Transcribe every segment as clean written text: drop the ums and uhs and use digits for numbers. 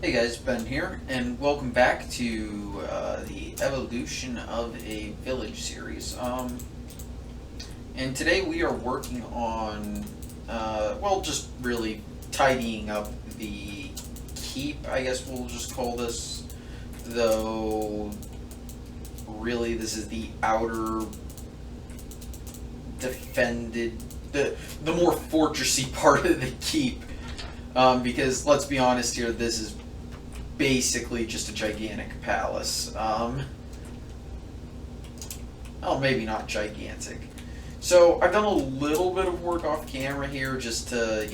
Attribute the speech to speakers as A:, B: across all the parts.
A: Hey guys, Ben here, and welcome back to the Evolution of a Village series. And today we are working on, just really tidying up the keep, I guess we'll just call this. Though, really, this is the outer defended, the more fortressy part of the keep. Because let's be honest here, this is basically just a gigantic palace. Oh, maybe not gigantic. So I've done a little bit of work off camera here just to,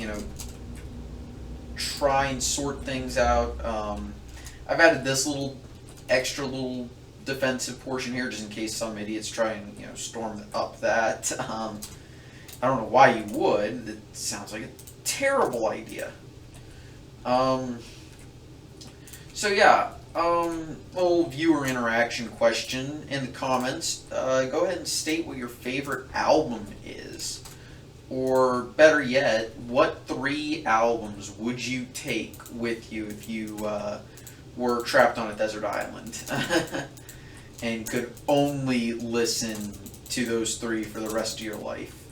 A: try and sort things out. I've added this extra little defensive portion here just in case some idiots try and, storm up that. I don't know why you would. It sounds like a terrible idea. Um, So yeah, little viewer interaction question in the comments. Go ahead and state what your favorite album is, or better yet, what 3 albums would you take with you if you were trapped on a desert island and could only listen to those 3 for the rest of your life?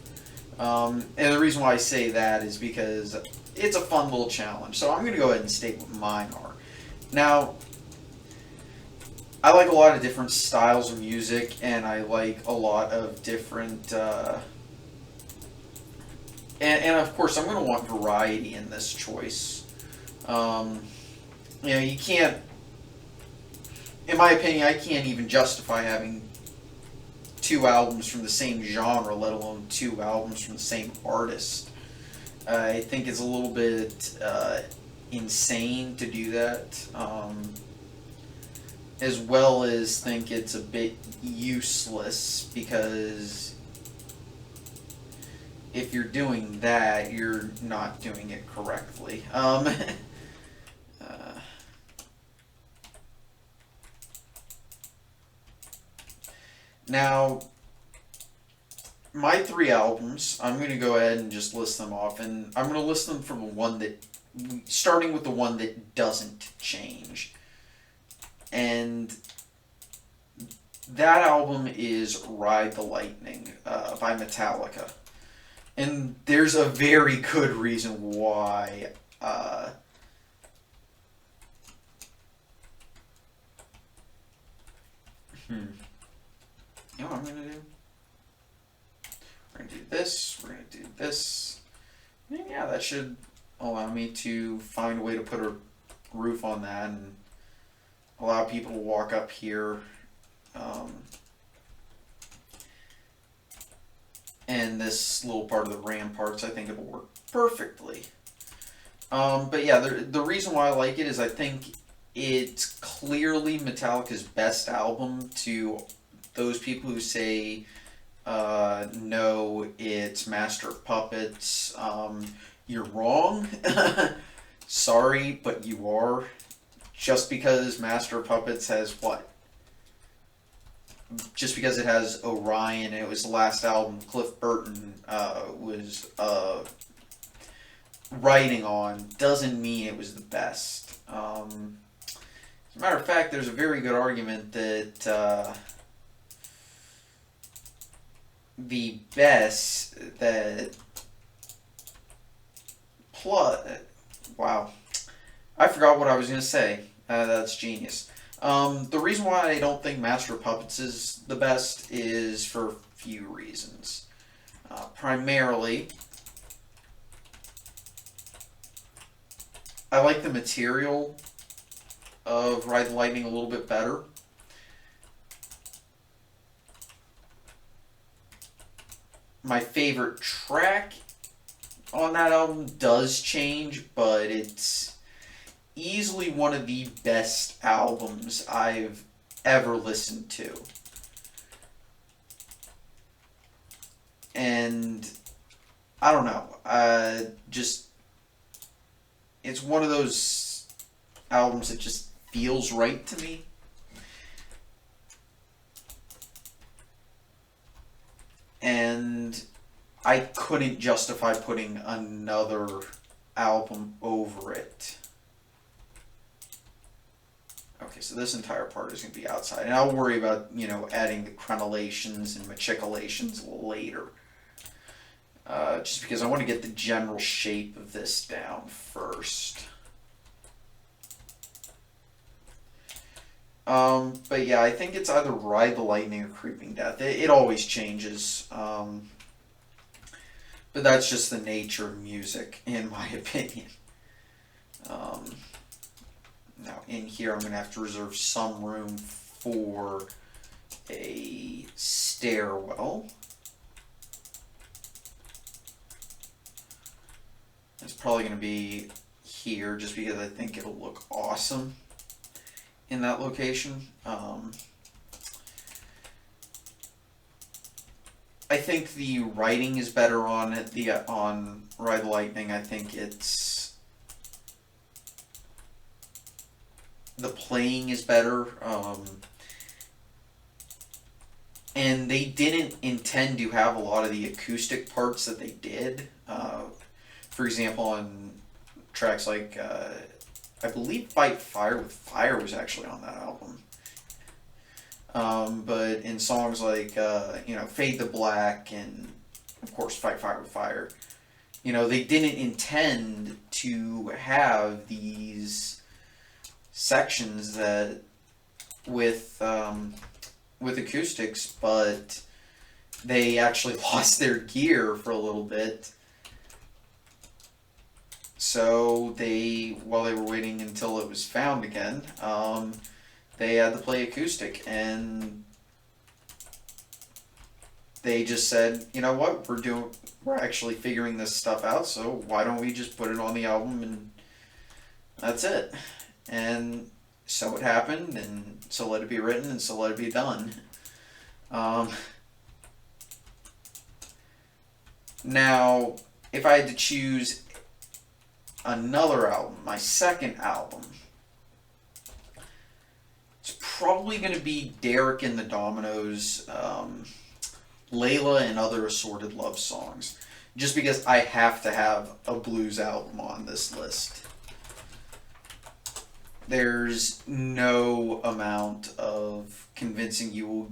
A: And the reason why I say that is because it's a fun little challenge. So I'm going to go ahead and state what mine are. Now, I like a lot of different styles of music, and I like a lot of different, and of course, I'm going to want variety in this choice. Um, you can't, in my opinion, I can't even justify having 2 albums from the same genre, let alone 2 albums from the same artist. I think it's a little bit insane to do that, as well as think it's a bit useless because if you're doing that, you're not doing it correctly. Uh, Now, my 3 albums, I'm going to go ahead and just list them off, and I'm going to list them from the one that, starting with the one that doesn't change. And that album is Ride the Lightning by Metallica. And there's a very good reason why. You know what I'm going to do? We're going to do this, we're going to do this. And yeah, that should allow me to find a way to put a roof on that and allow people to walk up here. And this little part of the ramparts, I think it'll work perfectly. But yeah, the reason why I like it is I think it's clearly Metallica's best album. To those people who say no, it's Master of Puppets, you're wrong. Sorry, but you are. Just because Master of Puppets has what? Just because it has Orion and it was the last album Cliff Burton was writing on doesn't mean it was the best. As a matter of fact, there's a very good argument that the best that plus wow, I forgot what I was going to say. That's genius. The reason why I don't think Master of Puppets is the best is for a few reasons. Primarily, I like the material of Ride the Lightning a little bit better. My favorite track on that album does change, but it's easily one of the best albums I've ever listened to. And I don't know, just it's one of those albums that just feels right to me. And I couldn't justify putting another album over it. Okay, so this entire part is going to be outside, and I'll worry about, adding the crenellations and machicolations later. Just because I want to get the general shape of this down first. But yeah, I think it's either Ride the Lightning or Creeping Death. It always changes. But that's just the nature of music, in my opinion. Now, in here, I'm going to have to reserve some room for a stairwell. It's probably going to be here, just because I think it'll look awesome in that location. I think the writing is better on it. On Ride the Lightning, I think the playing is better. And they didn't intend to have a lot of the acoustic parts that they did. For example, on tracks like, I believe Fight Fire with Fire was actually on that album. But in songs like, Fade to Black and, of course, Fight Fire with Fire, they didn't intend to have these sections that with acoustics, but they actually lost their gear for a little bit. So while they were waiting until it was found again, they had to play acoustic, and they just said, you know what, we're actually figuring this stuff out, so why don't we just put it on the album, and that's it. And so it happened, and so let it be written, and so let it be done. Now, if I had to choose another album, my second album, it's probably going to be Derek and the Dominoes, Layla and Other Assorted Love Songs, just because I have to have a blues album on this list. There's no amount of convincing you will...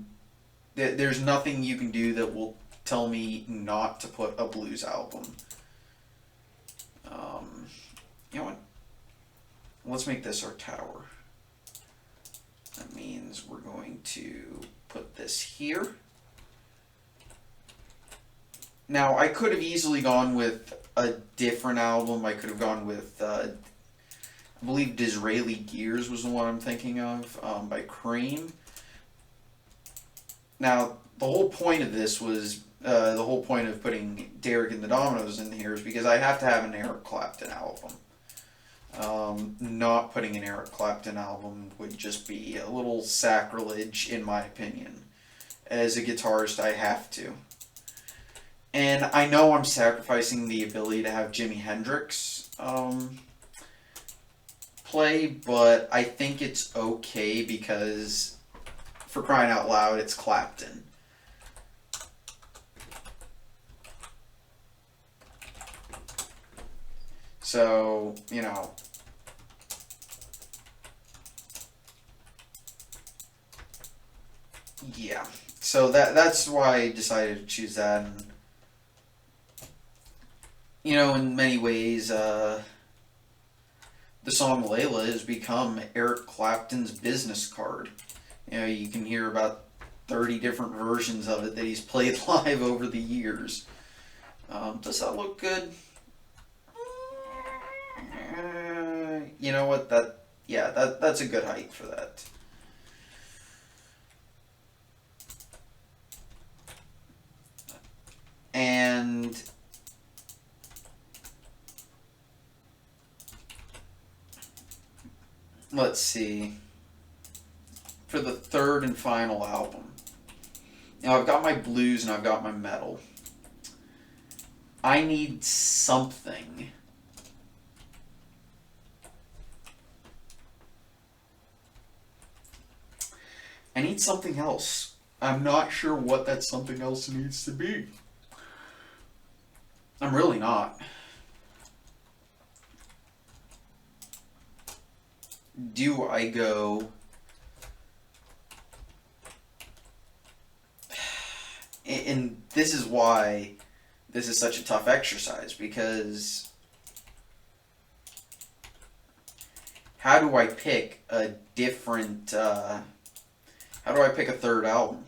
A: There's nothing you can do that will tell me not to put a blues album. You know what? Let's make this our tower. That means we're going to put this here. Now, I could have easily gone with a different album. I could have gone with, I believe Disraeli Gears was the one I'm thinking of, by Cream. Now, the whole point of this was, the whole point of putting Derek and the Dominoes in here is because I have to have an Eric Clapton album. Not putting an Eric Clapton album would just be a little sacrilege, in my opinion. As a guitarist, I have to. And I know I'm sacrificing the ability to have Jimi Hendrix play, but I think it's okay because, for crying out loud, it's Clapton. So, yeah. So that's why I decided to choose that. And, in many ways, the song Layla has become Eric Clapton's business card. You can hear about 30 different versions of it that he's played live over the years. Does that look good? You know what? That's a good height for that. And let's see. For the third and final album. Now, I've got my blues and I've got my metal. I need something. I need something else. I'm not sure what that something else needs to be. I'm really not. Do I go and this is why this is such a tough exercise, because how do I pick a different, how do I pick a third album?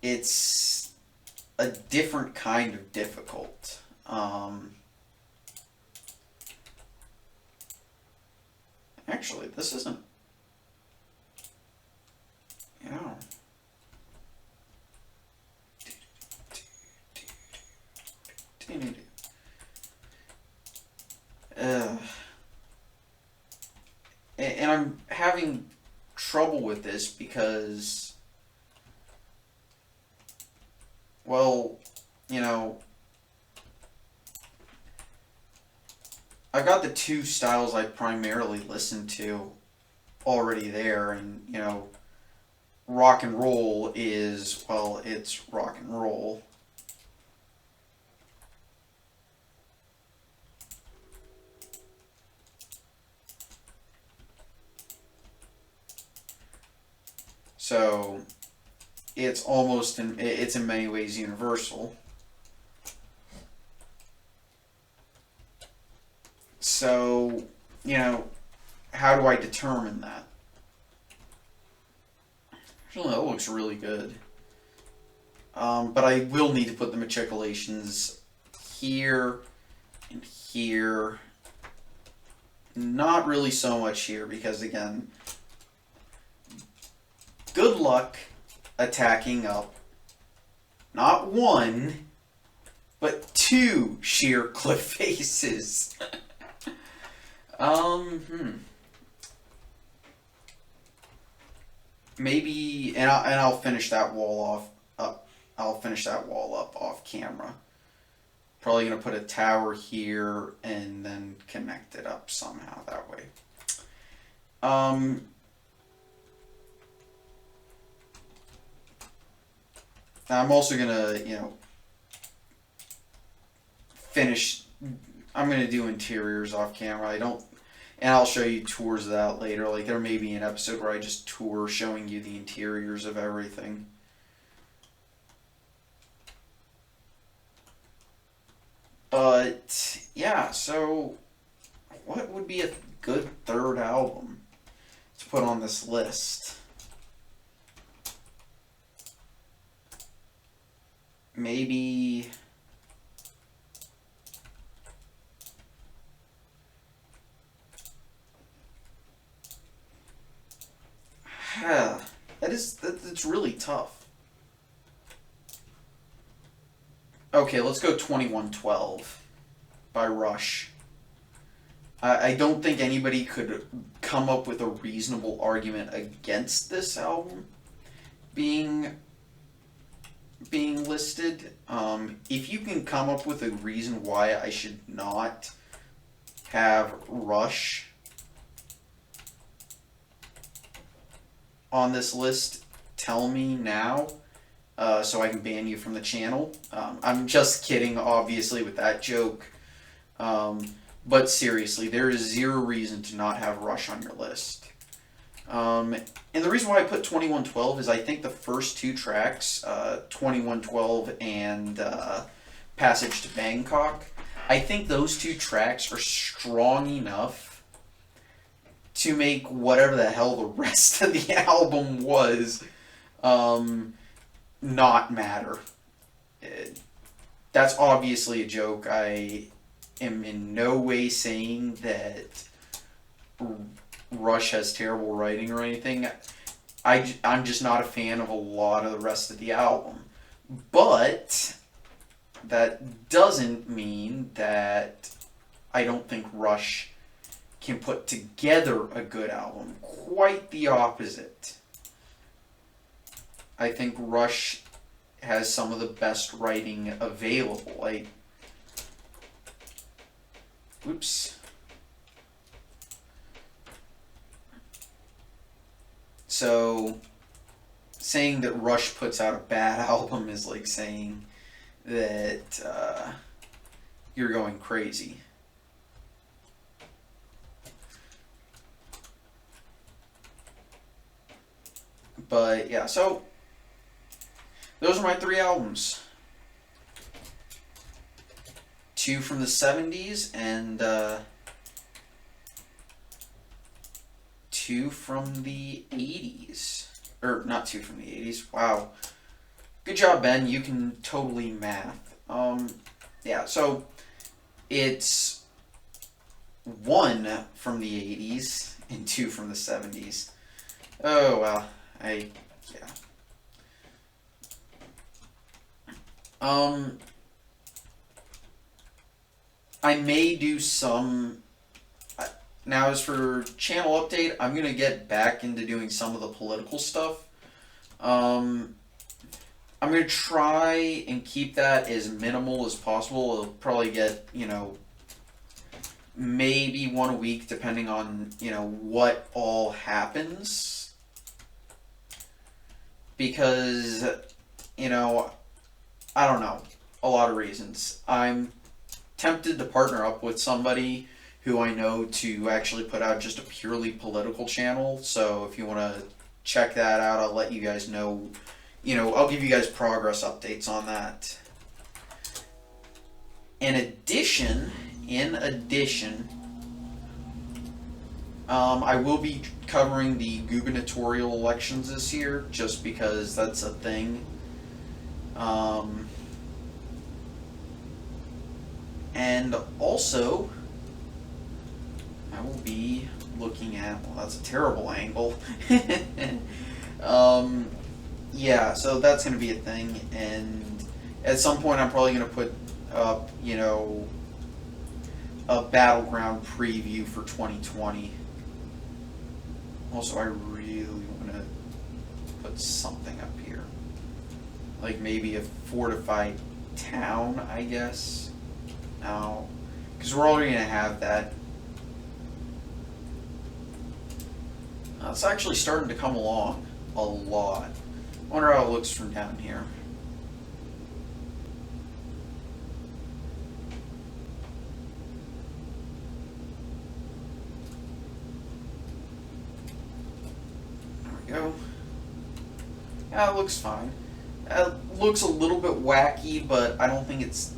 A: It's a different kind of difficult. Actually, this isn't, you know. Uh, and I'm having trouble with this because, well, you know, I've got the two styles I primarily listen to already there, and, you know, rock and roll is, well, it's rock and roll. So it's almost it's in many ways universal. So, you know, how do I determine that? Actually, that looks really good. But I will need to put the matriculations here and here. Not really so much here, because again, good luck attacking up not one, but two sheer cliff faces. Maybe, and I'll finish that wall off. I'll finish that wall up off camera. Probably gonna put a tower here and then connect it up somehow that way. I'm also gonna, you know, finish. I'm gonna do interiors off camera. I don't, and I'll show you tours of that later. Like, there may be an episode where I just tour showing you the interiors of everything. But yeah, so what would be a good third album to put on this list? Maybe that's really tough. Okay, let's go 2112 by Rush. I don't think anybody could come up with a reasonable argument against this album being listed. If you can come up with a reason why I should not have Rush on this list, tell me now, so I can ban you from the channel. I'm just kidding, obviously, with that joke. But seriously, there is zero reason to not have Rush on your list. And the reason why I put 2112 is I think the first two tracks, 2112 and Passage to Bangkok, I think those two tracks are strong enough to make whatever the hell the rest of the album was not matter. That's obviously a joke. I am in no way saying that Rush has terrible writing or anything. I'm just not a fan of a lot of the rest of the album. But that doesn't mean that I don't think Rush can put together a good album. Quite the opposite. I think Rush has some of the best writing available. Oops. So, saying that Rush puts out a bad album is like saying that you're going crazy. But yeah, so those are my 3 albums. 2 from the 70s and 2 from the 80s. Or not 2 from the 80s. Wow. Good job, Ben. You can totally math. Yeah, so it's 1 from the 80s and 2 from the 70s. Oh, well. Yeah. I may do some. Now, as for channel update, I'm going to get back into doing some of the political stuff. I'm going to try and keep that as minimal as possible. It'll probably get, maybe 1 a week, depending on, what all happens. Because, I don't know. A lot of reasons. I'm tempted to partner up with somebody who I know to actually put out just a purely political channel. So if you want to check that out, I'll let you guys know. I'll give you guys progress updates on that. In addition, I will be covering the gubernatorial elections this year, just because that's a thing. And also, I will be looking at, well, that's a terrible angle. Yeah, so that's going to be a thing, and at some point I'm probably going to put up, a battleground preview for 2020. Also, I really want to put something up here. Like maybe a fortified town, I guess. No, because we're already going to have that. It's actually starting to come along a lot. I wonder how it looks from down here. There we go. Yeah, it looks fine. It looks a little bit wacky, but I don't think it's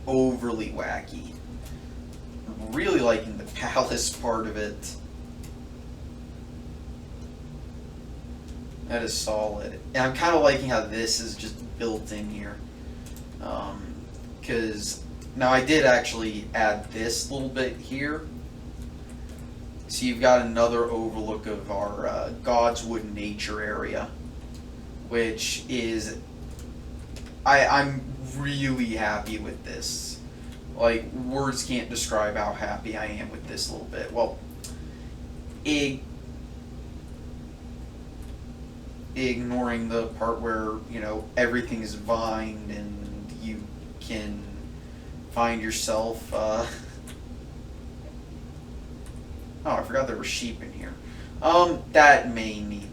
A: overly wacky. I'm really liking the palace part of it. That is solid. And I'm kind of liking how this is just built in here. Because now I did actually add this little bit here. So you've got another overlook of our Godswood nature area. Which is... I'm really happy with this. Like, words can't describe how happy I am with this little bit. Well, ignoring the part where, everything is vined and you can find yourself, oh, I forgot there were sheep in here. That may need